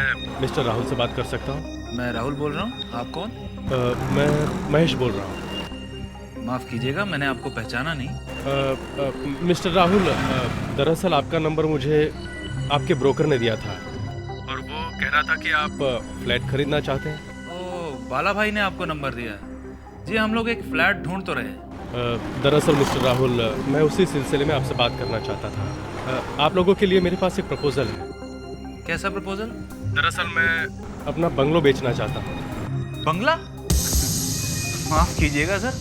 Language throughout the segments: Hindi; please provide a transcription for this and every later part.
मैं मिस्टर राहुल से बात कर सकता हूँ? मैं राहुल बोल रहा हूँ। आप कौन? मैं महेश बोल रहा हूँ। माफ़ कीजिएगा, मैंने आपको पहचाना नहीं। मिस्टर राहुल, दरअसल आपका नंबर मुझे आपके ब्रोकर ने दिया था और वो कह रहा था कि आप फ्लैट खरीदना चाहते हैं। ओह, बाला भाई ने आपको नंबर दिया। जी, हम लोग एक फ्लैट ढूंढ तो रहे हैं। दरअसल मिस्टर राहुल, मैं उसी सिलसिले में आपसे बात करना चाहता था। आप लोगों के लिए मेरे पास एक प्रपोजल है। कैसा प्रपोजल? दरअसल मैं अपना बंगलो बेचना चाहता हूँ। बंगला? माफ़ कीजिएगा सर,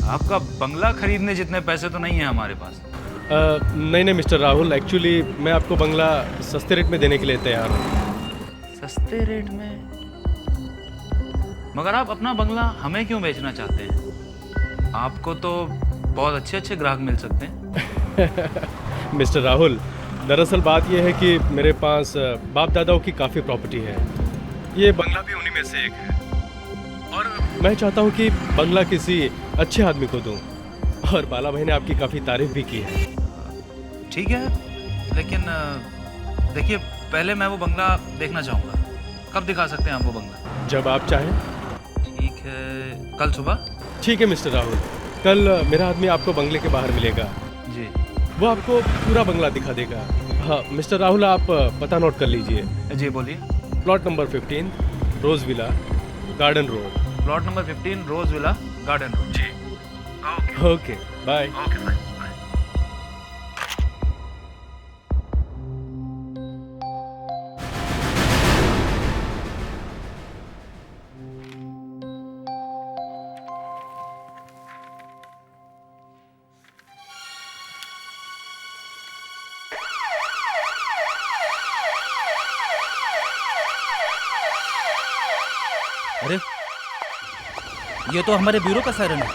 आपका बंगला खरीदने जितने पैसे तो नहीं है हमारे पास। नहीं मिस्टर राहुल, एक्चुअली मैं आपको बंगला सस्ते रेट में देने के लिए तैयार हूँ। सस्ते रेट में? मगर आप अपना बंगला हमें क्यों बेचना चाहते हैं? आपको तो बहुत अच्छे अच्छे ग्राहक मिल सकते हैं। मिस्टर राहुल, दरअसल बात यह है कि मेरे पास बाप दादाओं की काफ़ी प्रॉपर्टी है। ये बंगला भी उन्हीं में से एक है और मैं चाहता हूँ कि बंगला किसी अच्छे आदमी को दूँ। और बाला भाई ने आपकी काफ़ी तारीफ भी की है। ठीक है, लेकिन देखिए, पहले मैं वो बंगला देखना चाहूँगा। कब दिखा सकते हैं आप वो बंगला? जब आप चाहें। ठीक है, कल सुबह? ठीक है मिस्टर राहुल, कल मेरा आदमी आपको बंगले के बाहर मिलेगा। जी। वो आपको पूरा बंगला दिखा देगा। हाँ मिस्टर राहुल, आप पता नोट कर लीजिए। जी बोलिए। Plot number 15, rose villa, garden road. Plot number 15, rose villa, garden road. जी। Okay, bye. Okay, bye. अरे, ये तो हमारे ब्यूरो का सायरन है।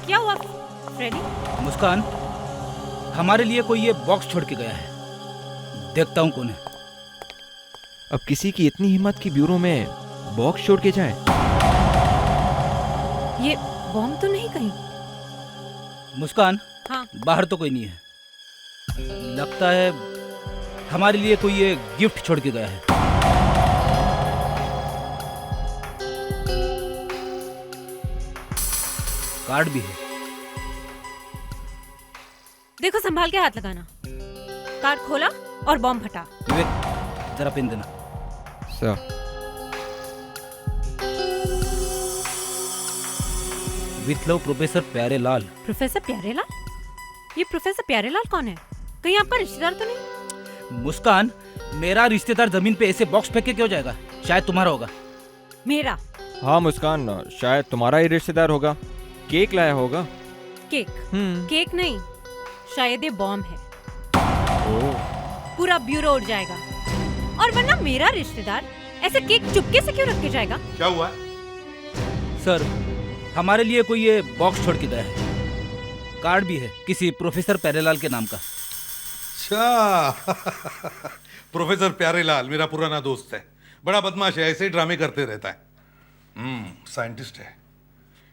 क्या हुआ फ्रेडी? मुस्कान, हमारे लिए कोई ये बॉक्स छोड़ के गया है। देखता हूँ कौन है। अब किसी की इतनी हिम्मत की ब्यूरो में बॉक्स छोड़ के जाए? ये बॉम्ब तो नहीं कहीं? मुस्कान, हाँ। बाहर तो कोई नहीं है। लगता है हमारे लिए कोई ये गिफ्ट छोड़ के गया है। कार्ड भी है। देखो, संभाल के हाथ लगाना। कार्ड खोला और बॉम्ब हटा। विवेक, जरा पेन देना। Sir. With love, professor Pyarelal. Professor Pyarelal? ये प्रोफेसर प्यारेलाल कौन है? कहीं आपका रिश्तेदार तो नहीं? मुस्कान, मेरा रिश्तेदार जमीन पे ऐसे बॉक्स फेंक के क्यों जाएगा? शायद तुम्हारा होगा। मेरा? हाँ मुस्कान, शायद तुम्हारा ही रिश्तेदार होगा। केक लाया होगा। केक? केक नहीं, शायद ये बॉम्ब है। पूरा ब्यूरो उड़ जाएगा। और वरना मेरा रिश्तेदार ऐसे केक चुपके से क्यों रख के जाएगा? क्या हुआ? सर, हमारे लिए कोई ये बॉक्स छोड़ के गया है। कार्ड भी है किसी प्रोफेसर प्यारेलाल के नाम का। अच्छा। प्रोफेसर प्यारेलाल मेरा पुराना दोस्त है। बड़ा बदमाश है, ऐसे ही ड्रामे करते रहता है। साइंटिस्ट है,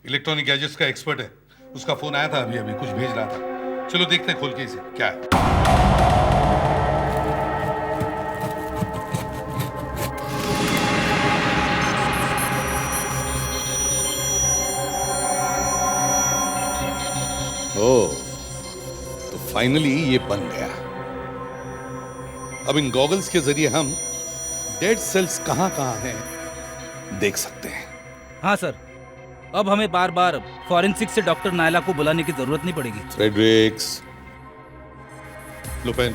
इलेक्ट्रॉनिक गैजेट्स का एक्सपर्ट है। उसका फोन आया था अभी अभी, कुछ भेज रहा था। चलो देखते हैं खोल के इसे क्या है। ओह, तो फाइनली ये बन गया। अब इन गॉगल्स के जरिए हम डेड सेल्स कहां कहां हैं देख सकते हैं। हाँ सर, अब हमें बार बार फॉरेंसिक से डॉक्टर नायला को बुलाने की जरूरत नहीं पड़ेगी। फ्रेडरिक्स, लुपेन,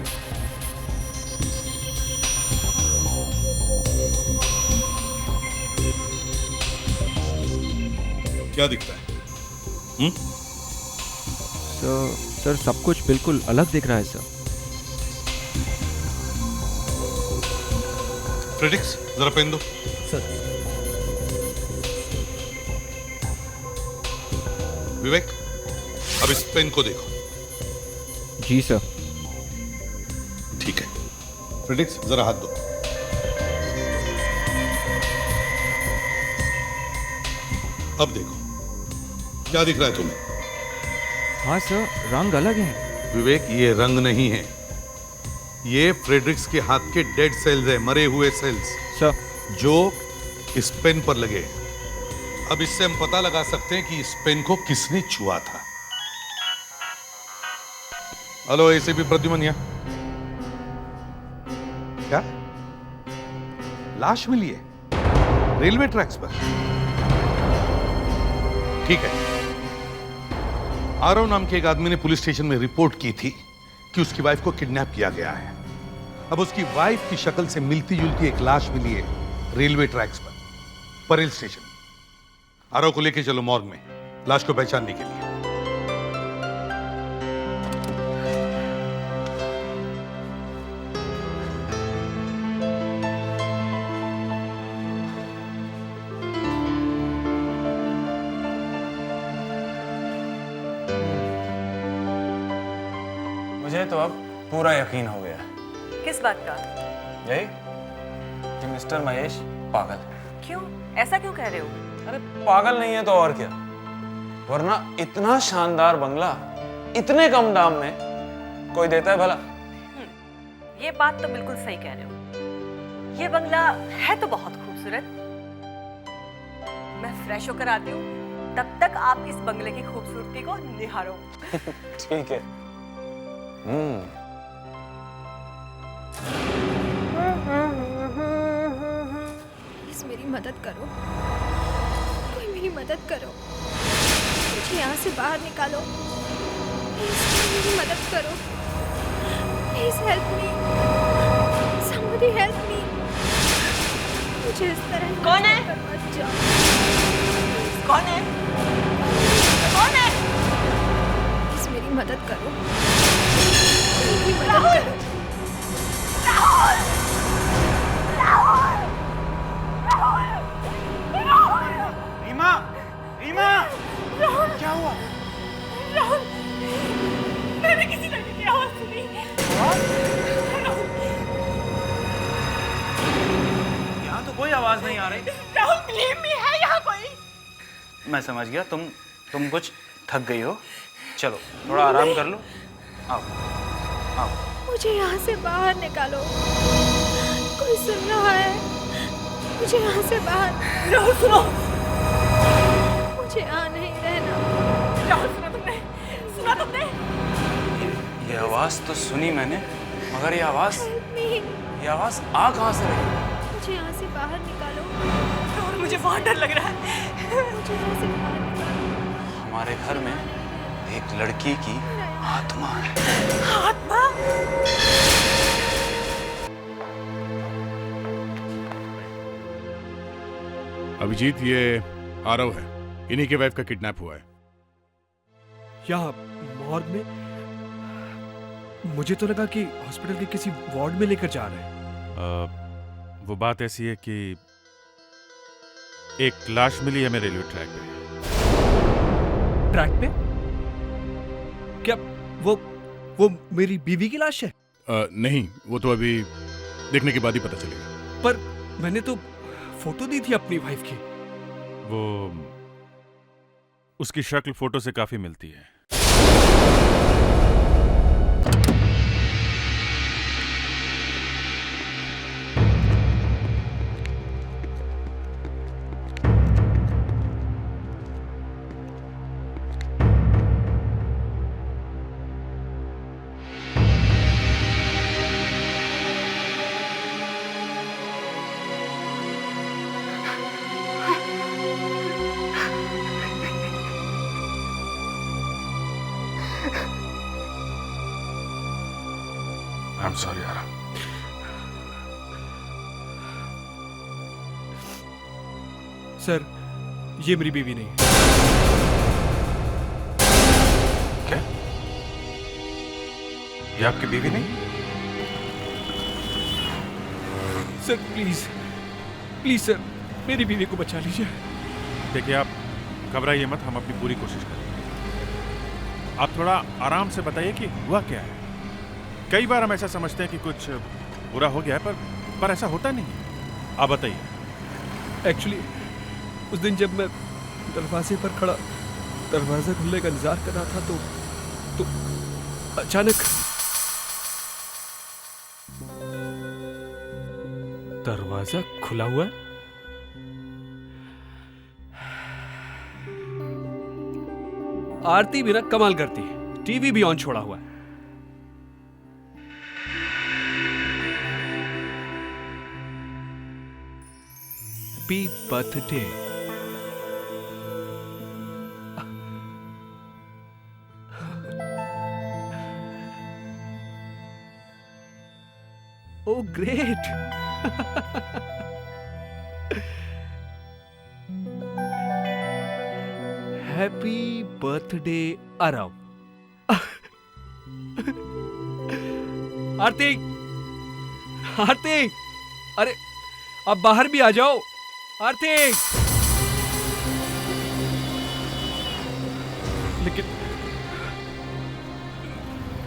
क्या दिखता है? सर सब कुछ बिल्कुल अलग दिख रहा है सर। फ्रेडरिक्स, जरा पेन दो। सर। विवेक, अब इस पेन को देखो। जी सर। ठीक है। फ्रेडरिक्स, जरा हाथ दो। अब देखो, क्या दिख रहा है तुम्हें? हाँ सर, रंग अलग है। विवेक, ये रंग नहीं है, ये फ्रेडरिक्स के हाथ के डेड सेल्स है, मरे हुए सेल्स, सर जो इस पेन पर लगे। अब इससे हम पता लगा सकते हैं कि इस पेन को किसने छुआ था। हेलो एसीपी प्रद्युमन यहाँ। क्या लाश मिली है रेलवे ट्रैक्स पर? ठीक है। आरव नाम के एक आदमी ने पुलिस स्टेशन में रिपोर्ट की थी कि उसकी वाइफ को किडनैप किया गया है। अब उसकी वाइफ की शक्ल से मिलती जुलती एक लाश मिली है रेलवे ट्रैक्स पर, परेल स्टेशन। आरव को लेके चलो मॉर्ग में, लाश को पहचानने के लिए। मुझे तो अब पूरा यकीन हो गया। किस बात का? यही कि मिस्टर महेश पागल है। क्यों? ऐसा क्यों कह रहे हो? अरे पागल नहीं है तो और क्या, वरना इतना शानदार बंगला इतने कम दाम में कोई देता है भला? ये बात तो बिल्कुल सही कह रहे हो। ये बंगला है तो बहुत खूबसूरत। मैं फ्रेश होकर आती हूँ, तब तक आप इस बंगले की खूबसूरती को निहारो। ठीक है। प्लीज मेरी मदद करो, कोई मेरी मदद करो, मुझे यहाँ से बाहर निकालो। प्लीज मेरी मदद करो, please help me, somebody help me. मुझे इस तरह कौन है? मत जाओ। कौन है? कौन है? प्लीज मेरी मदद करो, मेरी मदद करो। रीमा, रीमा, क्या हुआ? राहुल, मैंने किसी लड़की की आवाज सुनी। यहाँ तो कोई आवाज नहीं आ रही। राहुल, बिलीव मी, है यहाँ कोई। मैं समझ गया, तुम कुछ थक गई हो। चलो थोड़ा आराम कर लो। आओ आओ। मुझे यहाँ से बाहर निकालो, कोई सुन रहा है? मुझे यहाँ से बाहर। राहुल सुनो, मुझे यहाँ नहीं रहना। राहुल सुना तुमने? सुना तुमने? ये आवाज तो सुनी मैंने, मगर ये आवाज आ कहाँ से रही? मुझे यहाँ से बाहर निकालो। राहुल, मुझे बहुत डर लग रहा है। मुझे यहाँ से बाहर निकालो। हमारे घर में एक लड़की की आत्मा है। आत्मा? अभिजीत, ये आरव है, इन्हीं के वाइफ का किडनैप हुआ है। यहाँ मॉर्ग में? मुझे तो लगा कि हॉस्पिटल के किसी वार्ड में लेकर जा रहे हैं। वो बात ऐसी है कि एक लाश मिली है मेरे रेलवे ट्रैक पे। ट्रैक पे? क्या वो मेरी बीवी की लाश है? नहीं, वो तो अभी देखने के बाद ही पता चलेगा। पर मैंने तो फोटो दी थी अपनी वाइफ की। वो उसकी शक्ल फोटो से काफी मिलती है। I'm sorry, Aram. सर, ये मेरी बीवी नहीं है। क्या? ये आपकी बीवी नहीं? सर प्लीज सर, मेरी बीवी को बचा लीजिए। देखिए, आप घबराइए मत, हम अपनी पूरी कोशिश करेंगे। आप थोड़ा आराम से बताइए कि हुआ क्या है। कई बार हम ऐसा समझते हैं कि कुछ बुरा हो गया है, पर ऐसा होता नहीं है। आप बताइए। एक्चुअली उस दिन जब मैं दरवाजे पर खड़ा दरवाजा खुलने का इंतजार कर रहा था तो अचानक दरवाजा खुला हुआ है। आरती भी ना कमाल करती है, टीवी भी ऑन छोड़ा हुआ है। Happy birthday. Oh, great! Happy birthday, Arav. आरती, आरती, अरे अब बाहर भी आ जाओ। आरती,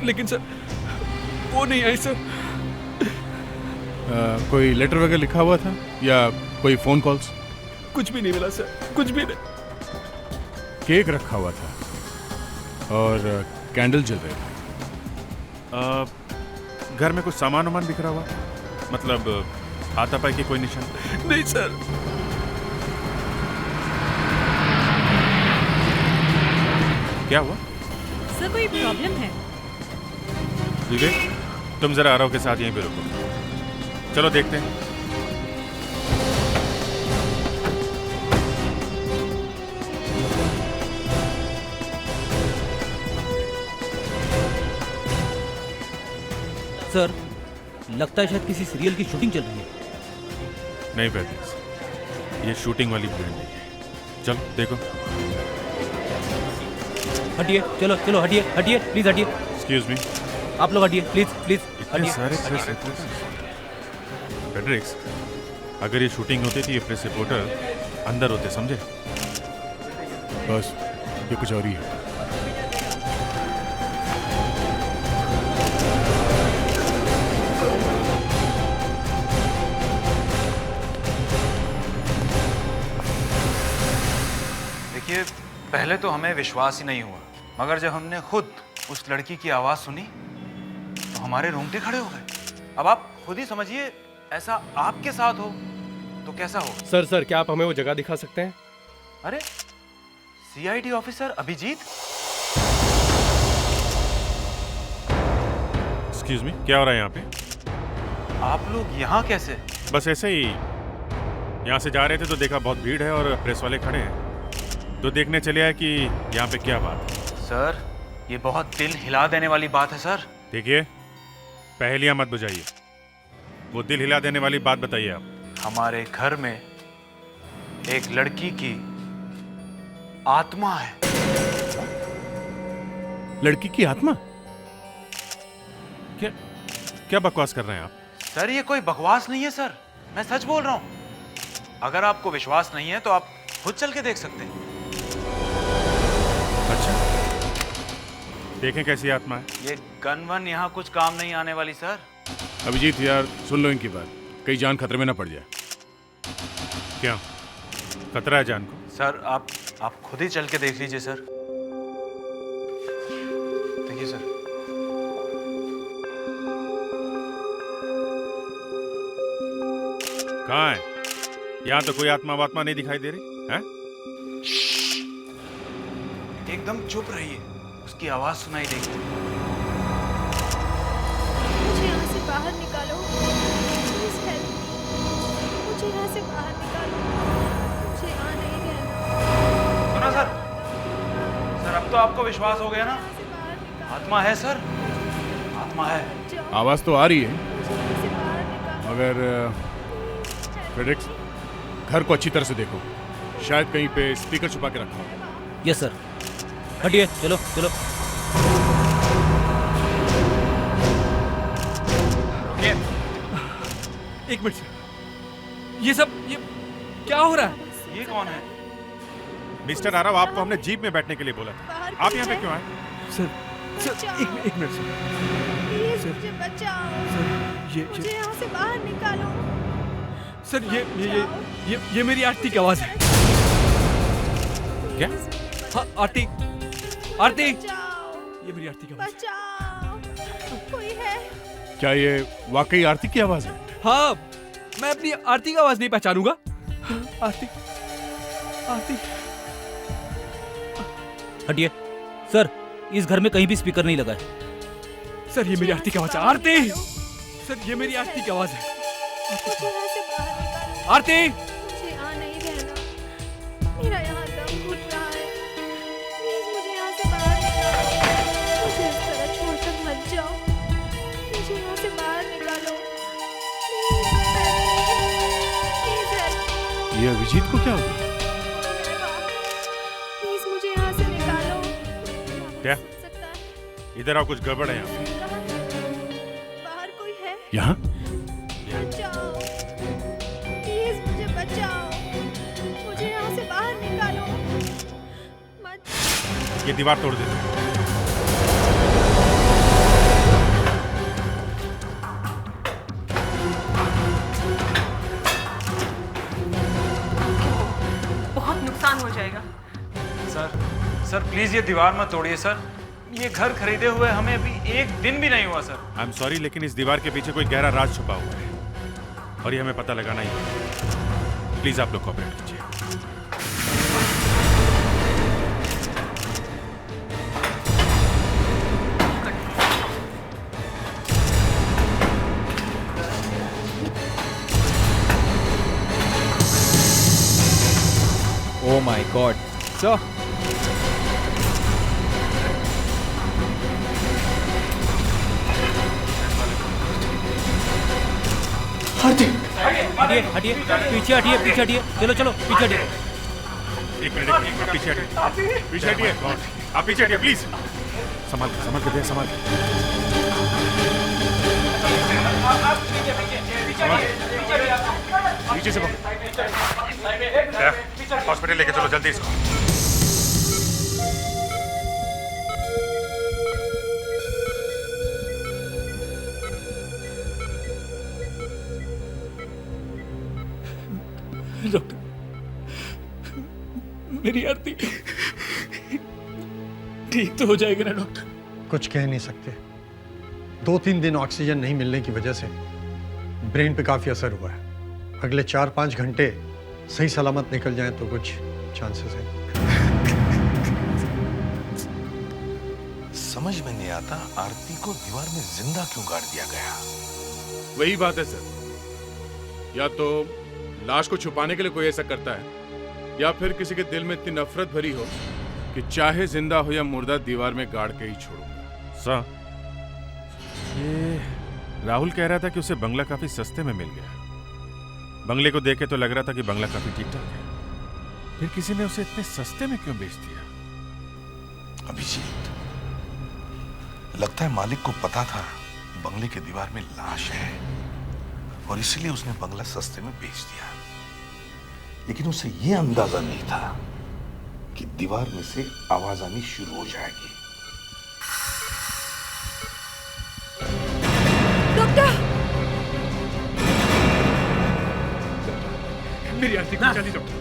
लेकिन सर वो नहीं आई सर। कोई लेटर वगैरह लिखा हुआ था या कोई फोन कॉल्स? कुछ भी नहीं मिला सर, कुछ भी नहीं। केक रखा हुआ था और कैंडल जल रहे थे। घर में कुछ सामान वामान बिखरा हुआ, मतलब हाथापाई की कोई निशान? नहीं सर। क्या हुआ? सर कोई प्रॉब्लम है? विवेक, तुम जरा आरव के साथ यहीं पे रुको, चलो देखते हैं। सर लगता है शायद किसी सीरियल की शूटिंग चल रही है। नहीं पैकेज, ये शूटिंग वाली भीड़ नहीं है। चलो देखो। हटिए, चलो चलो हटिए, हटिए प्लीज हटिए। एक्सक्यूज मी, आप लोग हटिए प्लीज प्लीज हटिए। सारे फेडरिक्स, अगर ये शूटिंग होती थी ये प्रेस रिपोर्टर अंदर होते, समझे? बस ये कुछ और ही है। देखिए, पहले तो हमें विश्वास ही नहीं हुआ, मगर जब हमने खुद उस लड़की की आवाज सुनी तो हमारे रोंगटे खड़े हो गए। अब आप खुद ही समझिए, ऐसा आपके साथ हो तो कैसा हो? सर क्या आप हमें वो जगह दिखा सकते हैं? अरे CID officer Abhijeet. Excuse me, क्या हो रहा है यहाँ पे? आप लोग यहाँ कैसे? बस ऐसे ही यहाँ से जा रहे थे तो देखा बहुत भीड़ है और प्रेस वाले खड़े हैं, तो देखने चले आए कि यहाँ पे क्या बात है। सर ये बहुत दिल हिला देने वाली बात है सर। देखिए, पहेलियाँ मत बुझाइए, वो दिल हिला देने वाली बात बताइए आप। हमारे घर में एक लड़की की आत्मा है। लड़की की आत्मा? क्या क्या बकवास कर रहे हैं आप? सर ये कोई बकवास नहीं है सर, मैं सच बोल रहा हूँ। अगर आपको विश्वास नहीं है तो आप खुद चल के देख सकते हैं। अच्छा, देखें कैसी आत्मा है। ये गन वन यहाँ कुछ काम नहीं आने वाली सर। अभिजीत यार, सुन लो इनकी बात, कहीं जान खतरे में ना पड़ जाए। क्या खतरा है जान को? सर आप खुद ही चल के देख लीजिए सर। देखिए सर। कहाँ है? यहाँ तो कोई आत्मा वात्मा नहीं दिखाई दे रही है। एकदम चुप रहिए, उसकी आवाज सुनाई देगी। मुझे यहाँ से बाहर निकालो, प्लीज हेल्प मी। मुझे यहाँ से बाहर निकालो, मुझे यहाँ नहीं रहना। सुना सर? सर अब तो आपको विश्वास हो गया ना? यहाँ से बाहर निकालो, आत्मा है सर, आत्मा है। जाओ, आवाज तो आ रही है, मुझे यहाँ से बाहर निकालो। मगर फेडेरिक्स, घर को अच्छी तरह से देखो, शायद कहीं पे स्पीकर छुपा के रखा हो। यस सर, हटिए, चलो चलो। एक मिनट सर, ये क्या हो रहा है? ये कौन है? मिस्टर आरव, आपको हमने जीप में बैठने के लिए बोला था, बाहर आप यहाँ पे क्यों आए? सर एक मिनट सर। प्लीज मुझे बचाओ, मुझे यहाँ से बाहर निकालो। सर ये मेरी आरती की आवाज है। क्या? हाँ, आरती आरती बचाओ, ये मेरी आरती का आवाज है। बचाओ, कोई है? क्या ये वाकई आरती की आवाज है? हाँ, मैं अपनी आरती का आवाज नहीं पहचानूंगा। आरती आरती हटिए सर, इस घर में कहीं भी स्पीकर नहीं लगा है। सर, ये मेरी आरती की आवाज है। आरती सर, ये मेरी आरती की आवाज है। मुझे यहाँ से बाहर निकालो। आरती मुझे यहाँ नहीं रहना। मेरा यहाँ दम घुट रहा है। प्लीज मुझे यहाँ से बाहर निकालो। मुझे इस तरह छोड़कर मत जाओ। मुझे यहाँ से बाहर निकालो। Please help. ये अभिजीत को क्या हो गया? प्लीज मुझे यहाँ से निकालो। क्या? सुन सकता है? इधर आओ, कुछ गड़बड़ है यहाँ पे। बाहर कोई है? यहाँ? बचाओ, प्लीज मुझे बचाओ। मुझे यहाँ से बाहर निकालो। मत। ये दीवार तोड़ देते हैं। बहुत नुकसान हो जाएगा। सर प्लीज ये दीवार मत तोड़िए सर। ये घर खरीदे हुए हमें अभी एक दिन भी नहीं हुआ सर। आई एम सॉरी, लेकिन इस दीवार के पीछे कोई गहरा राज छुपा हुआ है और ये हमें पता लगाना ही है। प्लीज आप लोग कोऑपरेट कीजिए। Oh my God. Sir. हटिए हटिए, पीछे हटिए, पीछे हटिए। चलो चलो, पीछे हटिए। एक मिनट, आप पीछे हटिए, पीछे हटिए, आप पीछे हटिए प्लीज। संभाल के भैया, संभाल के। नीचे से हॉस्पिटल लेके चलो जल्दी इसको। डॉक्टर, मेरी आरती ठीक तो हो जाएगी ना डॉक्टर? कुछ कह नहीं सकते। 2-3 दिन ऑक्सीजन नहीं मिलने की वजह से ब्रेन पे काफी असर हुआ है। अगले 4-5 घंटे सही सलामत निकल जाएं तो कुछ चांसेस है। समझ में नहीं आता आरती को दीवार में जिंदा क्यों गाड़ दिया गया। वही बात है सर, या तो लाश को छुपाने के लिए कोई ऐसा करता है या फिर किसी के दिल में इतनी नफरत भरी हो कि चाहे जिंदा हो या मुर्दा दीवार में गाड़ के ही छोड़ूंगा। सर, ये राहुल कह रहा था कि उसे बंगला काफी सस्ते में मिल गया। बंगले को देखे तो लग रहा था कि बंगला काफी ठीक ठाक है, फिर किसी ने उसे इतने सस्ते में क्यों बेच दिया? अभिजीत, लगता है मालिक को पता था बंगले के दीवार में लाश है और इसलिए उसने बंगला सस्ते में बेच दिया। लेकिन उसे यह अंदाजा नहीं था कि दीवार में से आवाज आनी शुरू हो जाएगी। डॉक्टर, मेरी आरती को जल्दी डॉक्टर,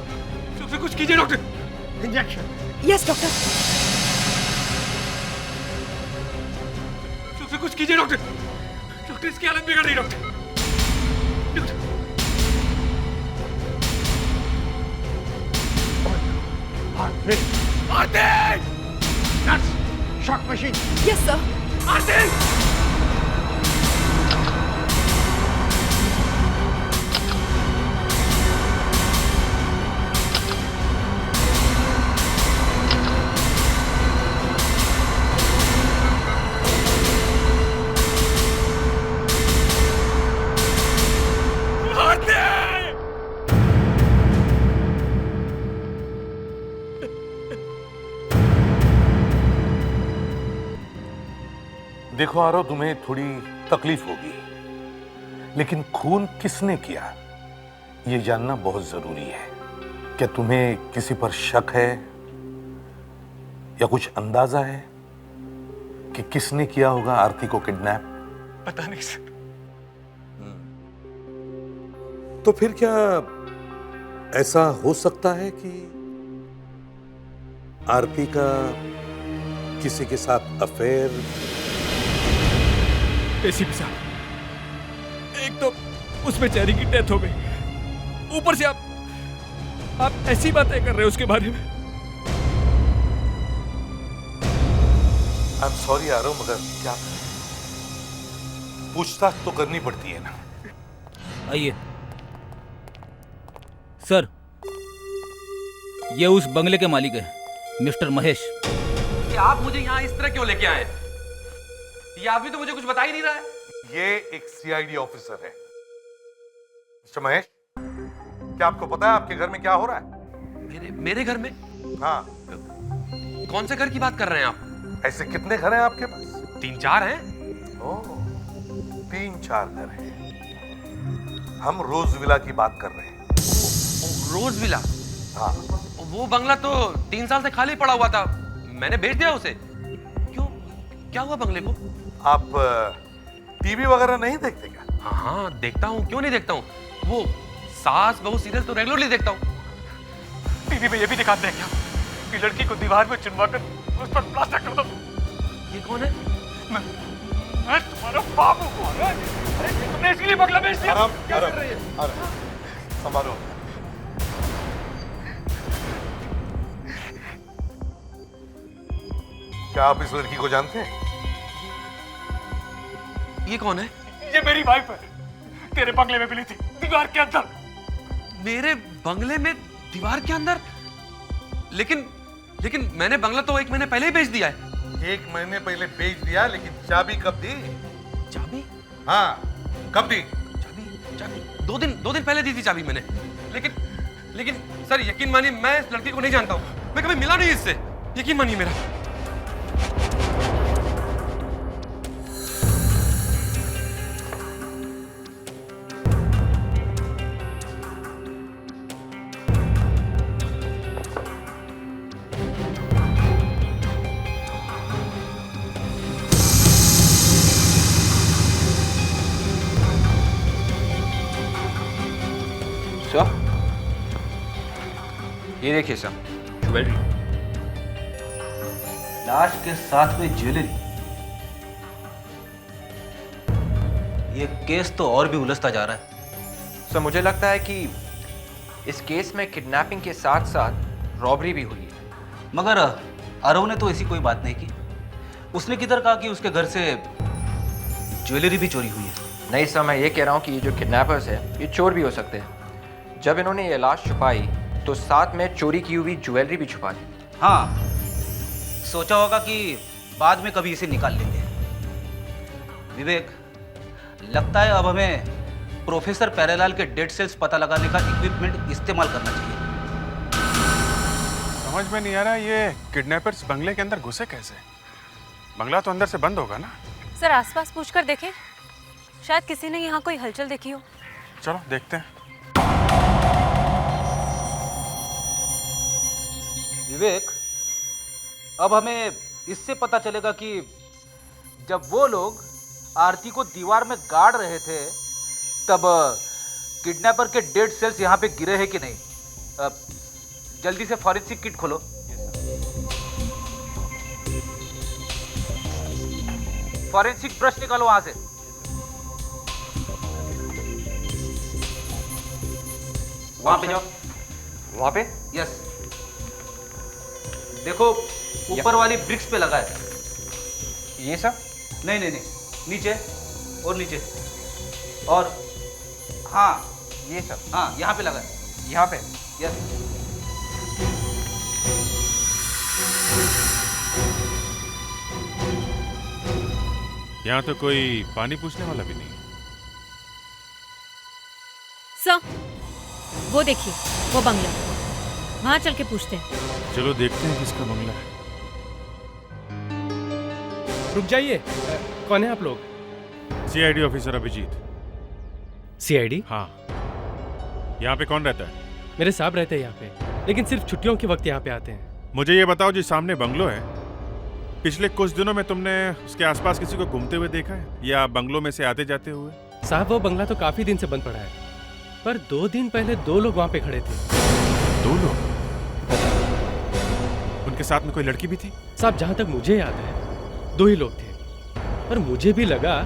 तो फिर कुछ कीजिए डॉक्टर। इंजेक्शन। Yes doctor. तो फिर कुछ कीजिए डॉक्टर। डॉक्टर, इसकी हालत बिगड़ रही doctor. Aarti! Nurse, shock machine. Yes sir. Aarti! देखो आरो, तुम्हें थोड़ी तकलीफ होगी, लेकिन खून किसने किया ये जानना बहुत जरूरी है। क्या तुम्हें किसी पर शक है या कुछ अंदाजा है कि किसने किया होगा आरती को किडनैप? पता नहीं सर। तो फिर क्या ऐसा हो सकता है कि आरती का किसी के साथ अफेयर? एसीपी साहब, एक तो उस बेचारी की डेथ हो गई, ऊपर से आप ऐसी बातें कर रहे हो उसके बारे में। आई एम सॉरी आरव, मगर क्या करें, पूछताछ तो करनी पड़ती है ना। आइए सर, ये उस बंगले के मालिक है, मिस्टर महेश। कि आप मुझे यहाँ इस तरह क्यों लेके आए? ये आदमी तो मुझे कुछ बता ही नहीं रहा है। ये एक सीआईडी ऑफिसर है। मिस्टर महेश, क्या आपको पता है आपके घर में क्या हो रहा है? मेरे घर में? हाँ। कौन से घर की बात कर रहे हैं आप? ऐसे कितने घर हैं आपके पास? 3-4 हैं। ओह, 3-4 घर हैं। हम रोज विला की बात कर रहे हैं। रोज विला? हाँ। वो बंगला तो 3 साल से खाली पड़ा हुआ था, मैंने बेच दिया उसे। क्यों, क्या हुआ बंगले को? आप टीवी वगैरह नहीं देखते क्या? हाँ देखता हूँ, क्यों नहीं देखता हूँ। वो सास बहू सीरियल तो रेगुलरली देखता हूँ। टीवी में ये भी दिखाते हैं क्या कि लड़की को दीवार में चिनवा कर उस पर प्लास्टर कर दो? ये कौन है? मैं तुम्हारा बाप हूँ। अरे तुमने इसके लिए बंगला बेच दिया? क्या कर रही है? संभालो। क्या आप इस लड़की को जानते हैं? ये कौन है? ये मेरी वाइफ है, तेरे बंगले में मिली थी, दीवार के अंदर। मेरे बंगले में दीवार के अंदर? लेकिन मैंने बंगला तो 1 महीने पहले ही बेच दिया है। 1 महीने पहले बेच दिया, लेकिन चाबी कब दी? चाबी? हाँ, कब दी? चाबी 2 दिन पहले दी थी चाबी मैंने। लेकिन सर यकीन मानिए, मैं इस लड़की को नहीं जानता हूँ, मैं कभी मिला नहीं इससे, यकीन मानिए मेरा। ये देखिए सर, ज्वेलरी, लाश के साथ में ज्वेलरी। ये केस तो और भी उलझता जा रहा है। सर मुझे लगता है कि इस केस में किडनैपिंग के साथ साथ रॉबरी भी हुई है। मगर आरव ने तो ऐसी कोई बात नहीं की। उसने किधर कहा कि उसके घर से ज्वेलरी भी चोरी हुई है? नहीं सर, मैं ये कह रहा हूँ कि ये जो किडनैपर्स है ये चोर भी हो सकते हैं। जब इन्होंने ये लाश छुपाई तो साथ में चोरी की हुई ज्वेलरी भी छुपा ली। हाँ, सोचा होगा कि बाद में कभी इसे निकाल लेंगे। विवेक, लगता है अब हमें प्रोफेसर प्यारेलाल के डेड सेल्स पता लगाने का इक्विपमेंट इस्तेमाल करना चाहिए। समझ में नहीं आ रहा ये किडनैपर्स बंगले के अंदर घुसे कैसे? बंगला तो अंदर से बंद होगा ना? सर आसपास पूछकर देखें, शायद किसी ने यहाँ कोई हलचल देखी हो। चलो देखते हैं। विवेक, अब हमें इससे पता चलेगा कि जब वो लोग आरती को दीवार में गाड़ रहे थे तब किडनैपर के डेड सेल्स यहाँ पे गिरे हैं कि नहीं। जल्दी से फॉरेंसिक किट खोलो। फॉरेंसिक ब्रश निकालो वहां से। वहां पे जाओ। वहां पे? यस। देखो ऊपर वाली ब्रिक्स पे लगा है। ये सब? नहीं नहीं नहीं, नीचे और नीचे और हाँ ये सब? हाँ यहाँ पे लगा है। यहाँ पे? यस। यहाँ तो कोई पानी पूछने वाला भी नहीं। सर वो देखिए, वो बंगला, वहां चल के पूछते हैं। चलो देखते हैं किसका बंगला है। रुक जाइए, कौन है आप लोग? CID officer Abhijeet. सीआईडी? हाँ। यहाँ पे कौन रहता है? मेरे साहब रहते हैं यहाँ पे, लेकिन सिर्फ छुट्टियों के वक्त यहाँ पे आते हैं। मुझे ये बताओ, जो सामने बंगलो है, पिछले कुछ दिनों में तुमने उसके आसपास किसी को घूमते हुए देखा है या बंगलों में से आते जाते हुए? साहब वो बंगला तो काफी दिन से बंद पड़ा है, पर 2 दिन पहले 2 लोग वहाँ पे खड़े थे। 2 लोग? उनके साथ में कोई लड़की भी थी? साहब जहाँ तक मुझे याद है 2 ही लोग थे, पर मुझे भी लगा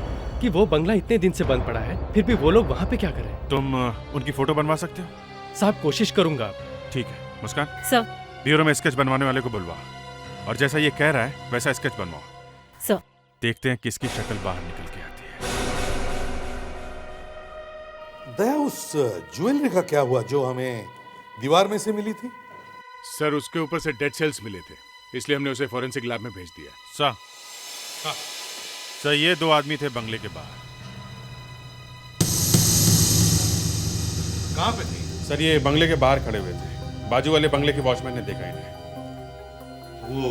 कि वो बंगला इतने दिन से बंद पड़ा है, फिर भी वो लोग वहाँ पे क्या करें? तुम उनकी फोटो बनवा सकते हो? साहब कोशिश करूंगा। ठीक है मुस्कान, सर ब्यूरो में स्केच बनवाने वाले को बुलवा, और जैसा ये कह रहा है वैसा स्केच बनवाओ। सर देखते हैं किसकी शक्ल बाहर निकल के आती है। दया, उस ज्वेलरी का क्या हुआ जो हमें दीवार में से मिली थी? सर उसके ऊपर से डेड सेल्स मिले थे, इसलिए हमने उसे फॉरेंसिक लैब में भेज दिया। सर सर ये 2 आदमी थे बंगले के बाहर। कहाँ पे थे? सर ये बंगले के बाहर खड़े हुए थे, बाजू वाले बंगले के वॉचमैन ने देखा इन्हें। वो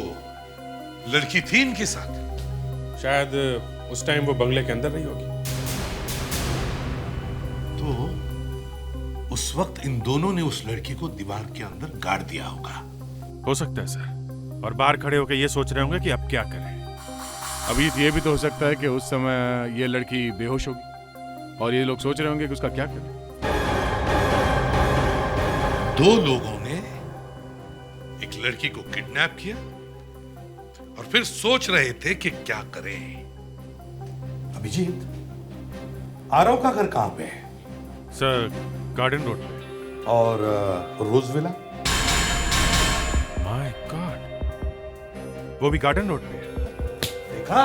लड़की थी इनके साथ? शायद उस टाइम वो बंगले के अंदर रही होगी। तो उस वक्त इन दोनों ने उस लड़की को दीवार के अंदर गाड़ दिया होगा। हो सकता है सर, और बाहर खड़े होकर ये सोच रहे होंगे कि अब क्या करें। अभी ये भी तो हो सकता है कि उस समय ये लड़की बेहोश होगी और ये लोग सोच रहे होंगे कि उसका क्या करें। 2 लोगों ने एक लड़की को किडनैप किया और फिर सोच रहे थे कि क्या करें। अभिजीत, आरव का घर कहां पे है? सर गार्डन रोड पे। और रोज विला? माय गॉड, वो भी गार्डन रोड पे है। देखा,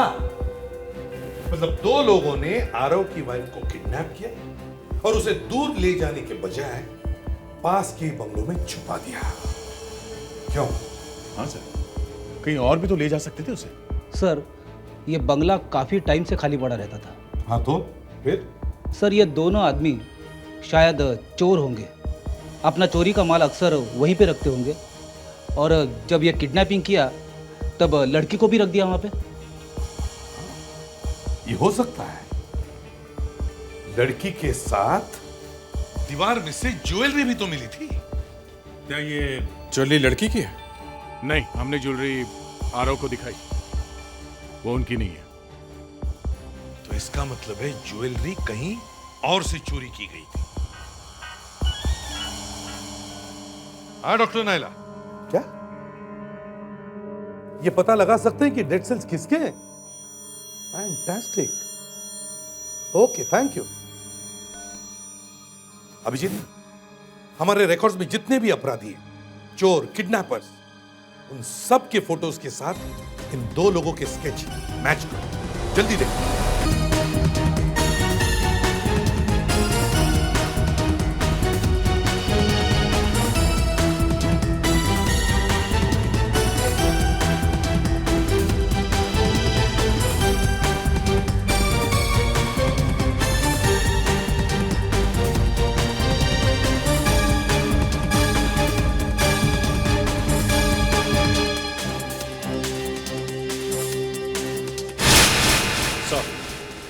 मतलब 2 लोगों ने आरव की वाइफ को किडनैप किया और उसे दूर ले जाने के बजाय पास के बंगलों में छुपा दिया। क्यों? हाँ सर, कहीं और भी तो ले जा सकते थे उसे। सर ये बंगला काफ़ी टाइम से खाली पड़ा रहता था। हाँ तो फिर? सर ये दोनों आदमी शायद चोर होंगे, अपना चोरी का माल अक्सर वहीं पे रखते होंगे, और जब ये किडनैपिंग किया तब लड़की को भी रख दिया वहाँ पे। ये हो सकता है। लड़की के साथ दीवार में से ज्वेलरी भी तो मिली थी। क्या ये ज्वेलरी लड़की की है? नहीं, हमने ज्वेलरी आरव को दिखाई, वो उनकी नहीं है। तो इसका मतलब है ज्वेलरी कहीं और से चोरी की गई थी। हाँ डॉक्टर नायला, क्या ये पता लगा सकते हैं कि डेड सेल्स किसके हैं? Fantastic, okay, thank you. Abhijeet, हमारे रिकॉर्ड्स में जितने भी अपराधी हैं, चोर, किडनैपर्स, उन सब के फोटोज के साथ इन 2 लोगों के स्केच मैच करो। जल्दी देखो।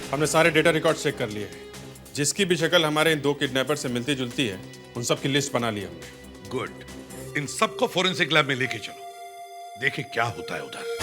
हमने सारे डेटा रिकॉर्ड चेक कर लिए हैं। जिसकी भी शक्ल हमारे इन 2 किडनैपर से मिलती जुलती है, उन सब की लिस्ट बना ली हमने। गुड, इन सबको फोरेंसिक लैब में लेके चलो, देखें क्या होता है उधर।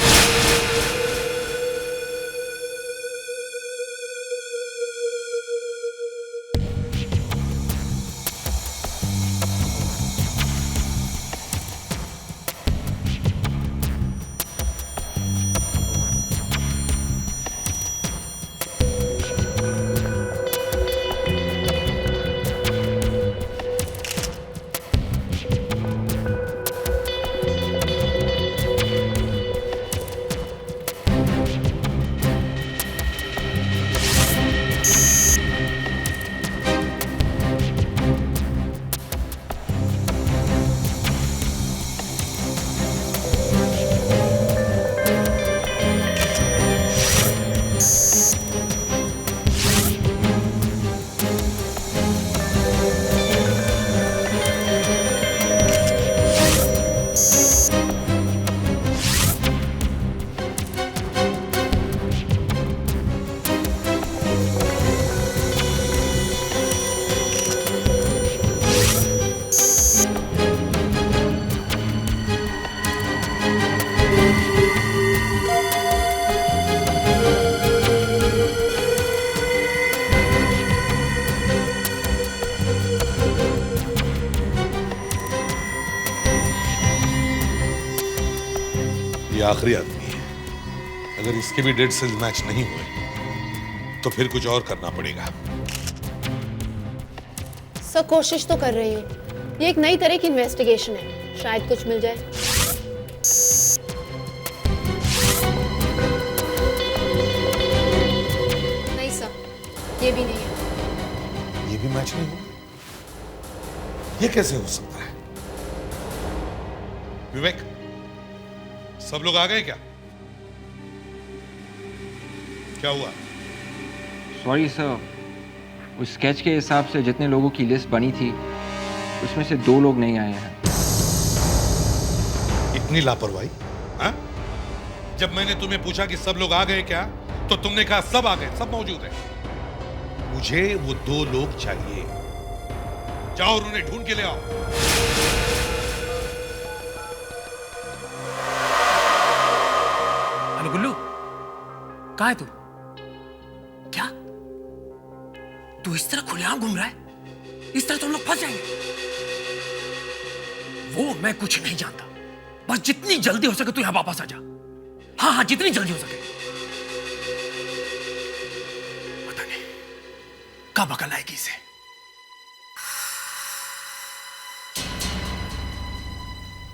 आखिरी आदमी है। अगर इसके भी डेड सेल्स मैच नहीं हुए तो फिर कुछ और करना पड़ेगा। सर कोशिश तो कर रही हूँ। ये एक नई तरह की इन्वेस्टिगेशन है, शायद कुछ मिल जाए। नहीं सर, ये भी नहीं है। ये भी मैच नहीं हुआ? ये कैसे हो सकता है? विवेक, सब लोग आ गए क्या? क्या हुआ? सॉरी सर, उस स्केच के हिसाब से जितने लोगों की लिस्ट बनी थी उसमें से 2 लोग नहीं आए हैं। इतनी लापरवाही? हाँ? जब मैंने तुम्हें पूछा कि सब लोग आ गए क्या, तो तुमने कहा सब आ गए, सब मौजूद हैं। मुझे वो 2 लोग चाहिए। जाओ और उन्हें ढूंढ के ले आओ। अरे गुल्लू, कहाँ है तू? क्या तू इस तरह खुलेआम घूम रहा है? इस तरह तो हम लोग फंस जाएंगे। वो मैं कुछ नहीं जानता, बस जितनी जल्दी हो सके तू यहां वापस आ जा। हाँ हाँ, जितनी जल्दी हो सके। पता नहीं कब अकल आएगी इसे।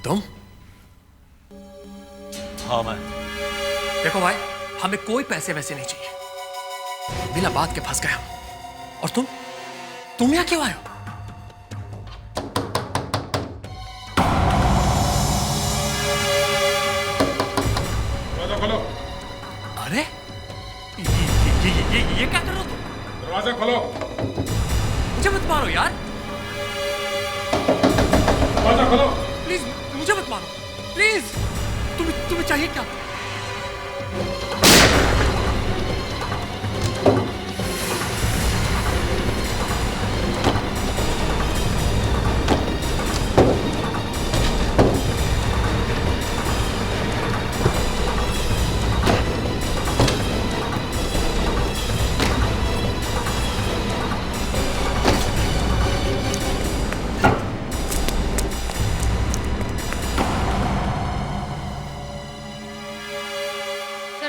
तुम? हाँ मैं। देखो भाई, हमें कोई पैसे वैसे नहीं चाहिए, बिना बात के फंस गए हम। और तुम यहां क्यों आए हो? दरवाजा खोलो। अरे ये क्या कर रहे हो तुम? दरवाजा खोलो। मुझे मत मारो यार, दरवाजा खोलो। प्लीज मुझे मत मारो, प्लीज। तुम्हें चाहिए क्या?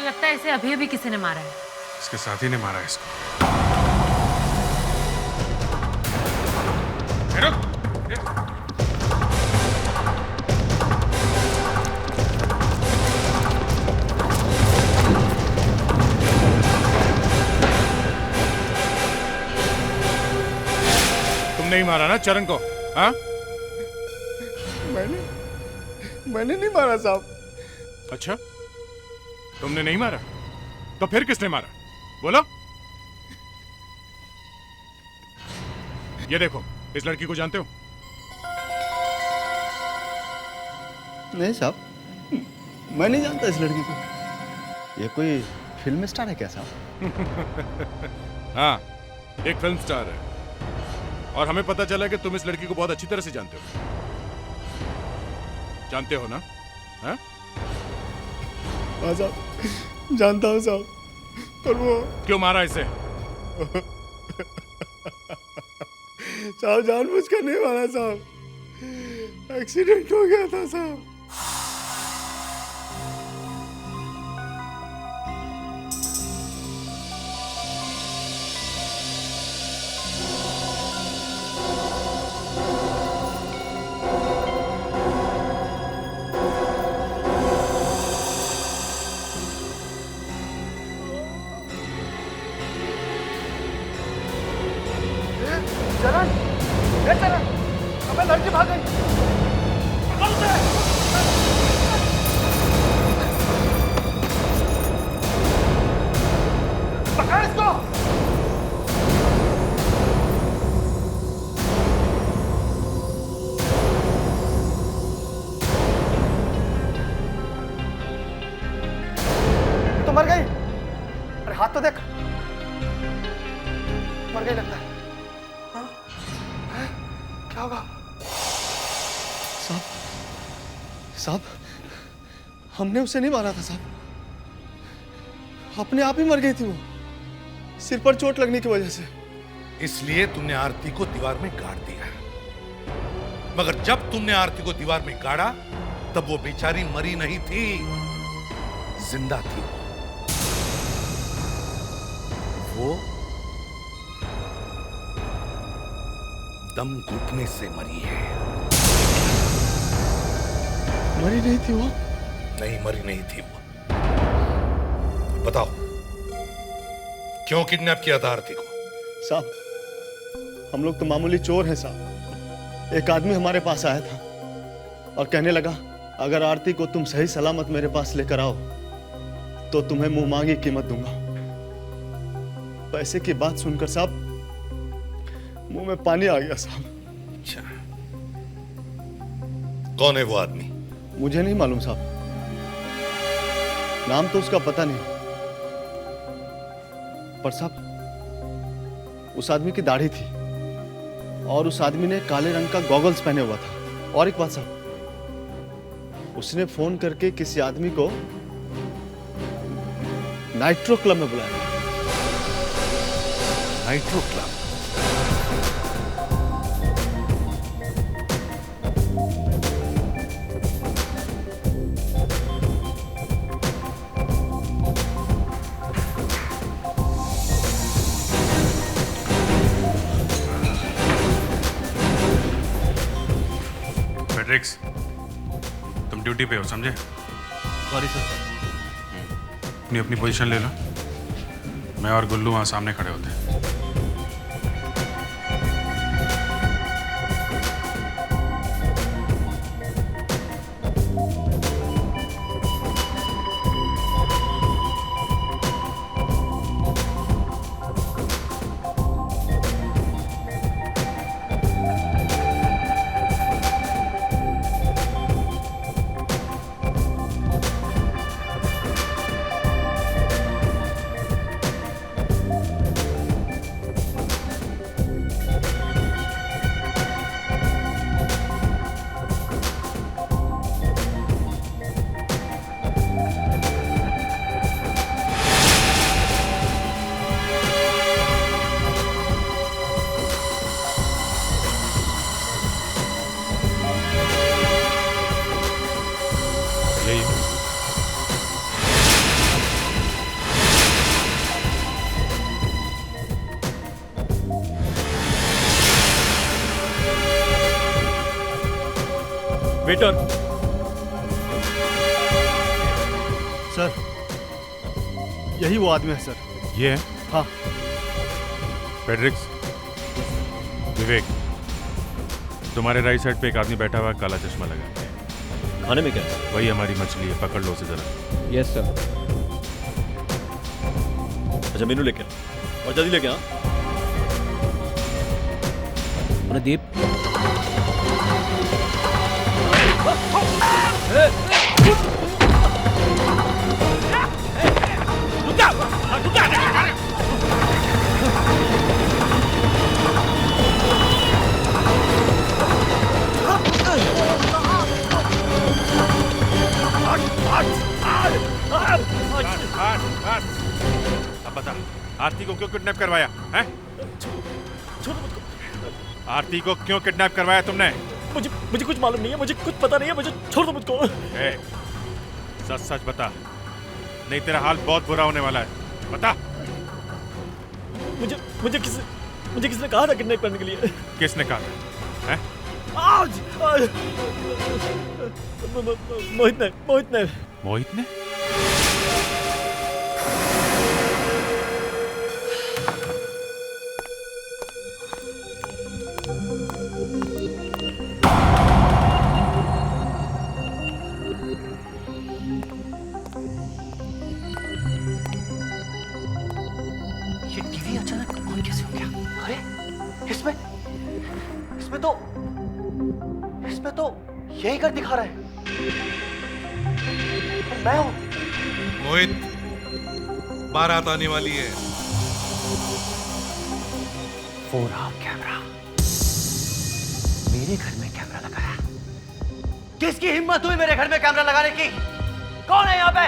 लगता है इसे अभी अभी किसी ने मारा है। इसके साथी ने मारा इसको। तुम नहीं मारा ना चरण को? हाँ? मैंने नहीं मारा साहब। अच्छा, तुमने नहीं मारा तो फिर किसने मारा? बोलो। ये देखो, इस लड़की को जानते हो? नहीं साहब, मैं नहीं जानता इस लड़की को। ये कोई फिल्म स्टार है क्या साहब? हाँ, एक फिल्म स्टार है। और हमें पता चला कि तुम इस लड़की को बहुत अच्छी तरह से जानते हो। जानते हो ना? हाँ? हाँ साहब, जानता हूँ साहब, पर वो क्यों मारा इसे? साहब जानबूझकर नहीं मारा साहब, एक्सीडेंट हो गया था साहब। चरण, ए चरण, अबे लड़की भाग गई। पकड़ उसे। पकड़ इसको। तो मर गई। अरे हाथ तो देख, मर गई लगता है। क्या होगा? साहब, हमने उसे नहीं मारा था साहब, अपने आप ही मर गई थी वो, सिर पर चोट लगने की वजह से। इसलिए तुमने आरती को दीवार में गाड़ दिया। मगर जब तुमने आरती को दीवार में गाड़ा तब वो बेचारी मरी नहीं थी, जिंदा थी वो दम घुटने से मरी है। मरी नहीं थी वो? नहीं, मरी नहीं थी वो। बताओ, क्यों किडनैप किया था आरती को? साहब, हम लोग तो मामूली चोर हैं साहब। एक आदमी हमारे पास आया था और कहने लगा, अगर आरती को तुम सही सलामत मेरे पास लेकर आओ तो तुम्हें मुंह मांगी कीमत दूंगा। पैसे की बात सुनकर साहब मुंह में पानी आ गया साहब। अच्छा, कौन है वो आदमी? मुझे नहीं मालूम साहब, नाम तो उसका पता नहीं, पर साहब उस आदमी की दाढ़ी थी और उस आदमी ने काले रंग का गॉगल्स पहने हुआ था। और एक बात साहब, उसने फोन करके किसी आदमी को नाइट्रो क्लब में बुलाया। Nitro club? फ्रेडरिक्स, तुम ड्यूटी पे हो, समझे? Sorry sir. अपनी पोजीशन ले लो। मैं और गुल्लू वहां सामने खड़े होते हैं। वेटर। सर, यही वो आदमी है सर। ये है? हाँ। फ्रेडरिक्स, विवेक, तुम्हारे राइट साइड पे एक आदमी बैठा हुआ है, काला चश्मा लगा के। खाने में क्या है? वही हमारी मछली है, पकड़ लो उसे जरा। Yes sir. अच्छा, मेनू लेके आ और जल्दी लेके आ। प्रदीप, अब बता, आरती को क्यों किडनैप करवाया है? आरती को क्यों किडनैप करवाया तुमने? मुझे कुछ मालूम नहीं है, मुझे कुछ पता नहीं है, मुझे छोड़ दो मुझको। सच सच बता, नहीं तेरा हाल बहुत बुरा होने वाला है। बता। मुझे किसने कहा था किडनैप करने के लिए? किसने कहा था? हैं? आज मोहित ने। मोहित ने? ये टीवी अचानक ऑन कैसे हो गया? अरे इसमें तो यही घर दिखा रहा है। और मैं हूं। मोहित, बारात आने वाली है। वो रहा कैमरा। मेरे घर में कैमरा लगाया। किसकी हिम्मत हुई मेरे घर में कैमरा लगाने की? कौन है यहाँ पे?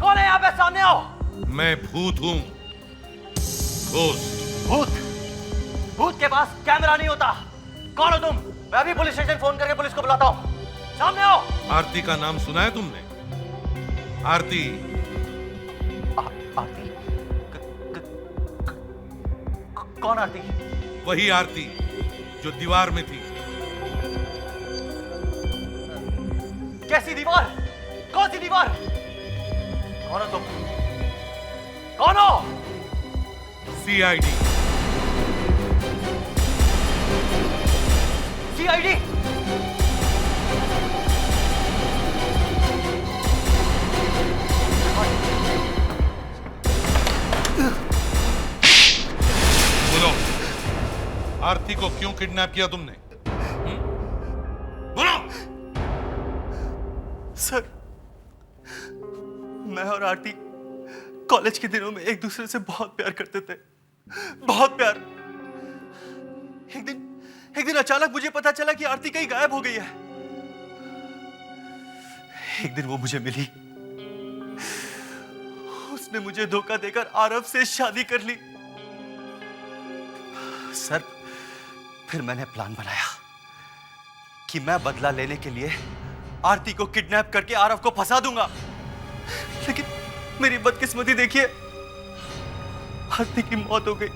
कौन है यहाँ पे? सामने आओ। मैं भूत हूं। भूत के पास कैमरा नहीं होता। कौन हो तुम? मैं अभी पुलिस स्टेशन फोन करके पुलिस को बुलाता हूँ। सामने आओ। आरती का नाम सुना है तुमने? आरती। आरती? कौन आरती? वही आरती जो दीवार में थी। कैसी दीवार? कौन सी दीवार? कौन हो तुम? कौन हो? सीआईडी। सीआईडी? बोलो, आरती को क्यों किडनैप किया तुमने? बोलो। सर, मैं और आरती कॉलेज के दिनों में एक दूसरे से बहुत प्यार करते थे, बहुत प्यार। एक दिन अचानक मुझे पता चला कि आरती कहीं गायब हो गई है। एक दिन वो मुझे मिली, उसने मुझे धोखा देकर आरव से शादी कर ली। सर, फिर मैंने प्लान बनाया कि मैं बदला लेने के लिए आरती को किडनैप करके आरव को फंसा दूंगा। लेकिन मेरी बदकिस्मती देखिए, आरती की मौत हो गई।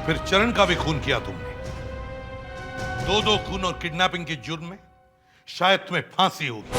फिर चरण का भी खून किया तुमने। दो खून और किडनैपिंग के जुर्म में शायद तुम्हें फांसी होगी।